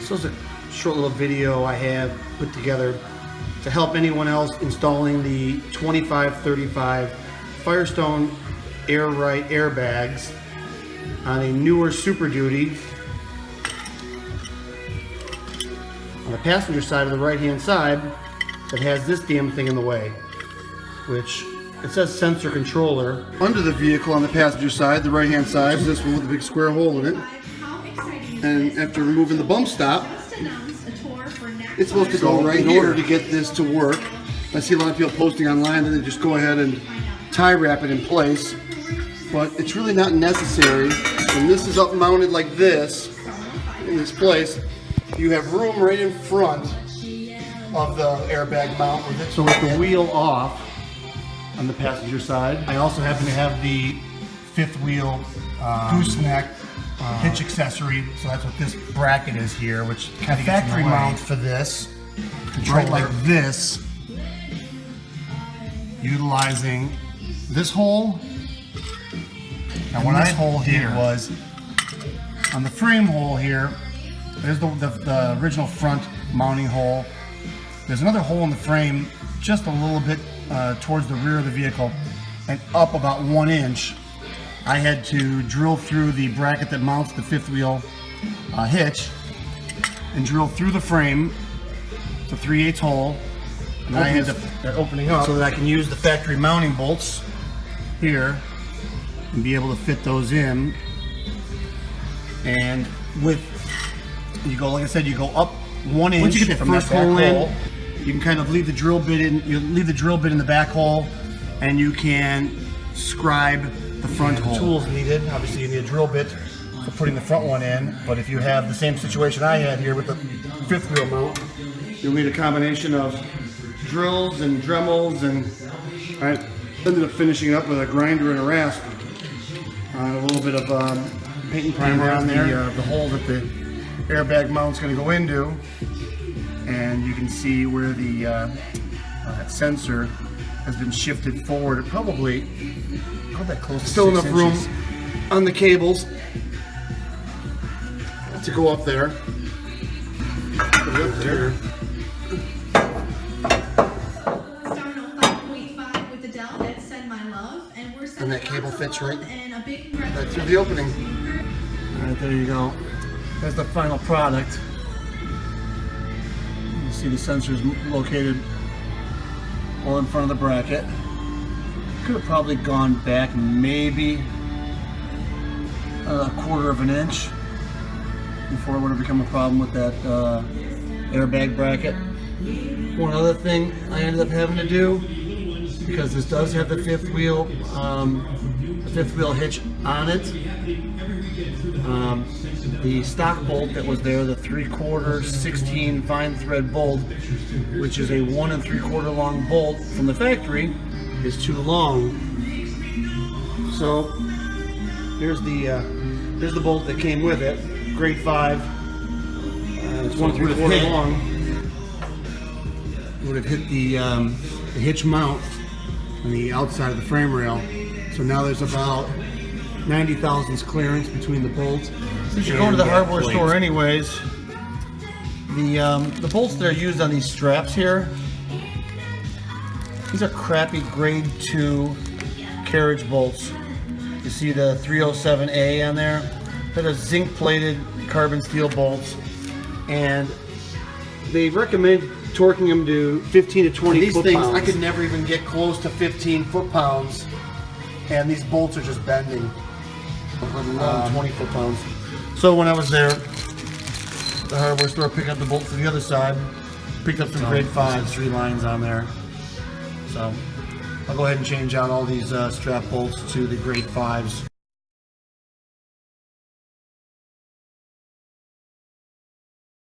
So it's a short little video I have put together to help anyone else installing the 2535 Firestone Ride-Rite airbags on a newer Super Duty. On the passenger side of the right hand side, it has this damn thing in the way, which it says sensor controller. Under the vehicle on the passenger side, the right hand side, is this one with a big square hole in it. And after removing the bump stop, it's supposed to go right here. In order to get this to work, I see a lot of people posting online that they just go ahead and tie wrap it in place, but it's really not necessary. When this is up mounted like this, in this place, you have room right in front of the airbag mount with it. So with the wheel off on the passenger side, I also happen to have the fifth wheel gooseneck hitch accessory. So that's what this bracket is here, which kind of factory mount for this, right like this, utilizing this hole. Now what I did was on the frame hole here. There's the original front mounting hole. There's another hole in the frame just a little bit towards the rear of the vehicle and up about 1 inch. I had to drill through the bracket that mounts the fifth wheel hitch and drill through the frame. It's a 3/8 hole. And I had that opening up so that I can use the factory mounting bolts here and be able to fit those in. And with you go, like I said, you go up 1 inch. Once you get the first hole in, you can kind of leave the drill bit in. You leave the drill bit in the back hole, and you can scribe the front hole. Tools needed. Obviously, you need a drill bit for putting the front one in. But if you have the same situation I had here with the fifth wheel mount, you'll need a combination of drills and Dremels, and I ended up finishing up with a grinder and a rasp. A little bit of paint and primer on there. The hole that the airbag mount's going to go into, and you can see where the sensor has been shifted forward. Probably not that close. Still enough room on the cables to go up there. Put it up there. And that cable fits right through the opening. All right, there you go. That's the final product. You see the sensors located all in front of the bracket. Could have probably gone back maybe a 1/4 of an inch before it would have become a problem with that airbag bracket. One other thing I ended up having to do, because this does have the fifth wheel hitch on it. The stock bolt that was there, the 3/4 16 fine thread bolt, which is a 1 3/4 long bolt from the factory, is too long. So here's the bolt that came with it, grade 5. It's 1 3/4 long. It would have hit the hitch mount on the outside of the frame rail. So now there's about 90 thousandths clearance between the bolts. Since you're going to the hardware store anyways, the bolts that are used on these straps here, these are crappy grade 2 carriage bolts. You see the 307A on there? They're zinc plated carbon steel bolts, and they recommend torquing them to 15 to 20 foot-pounds. I could never even get close to 15 foot-pounds, and these bolts are just bending. 20 foot-pounds. So when I was there, the hardware store, picked up the bolt for the other side, picked up some grade 5s, 3 lines on there. So I'll go ahead and change out all these strap bolts to the grade 5s.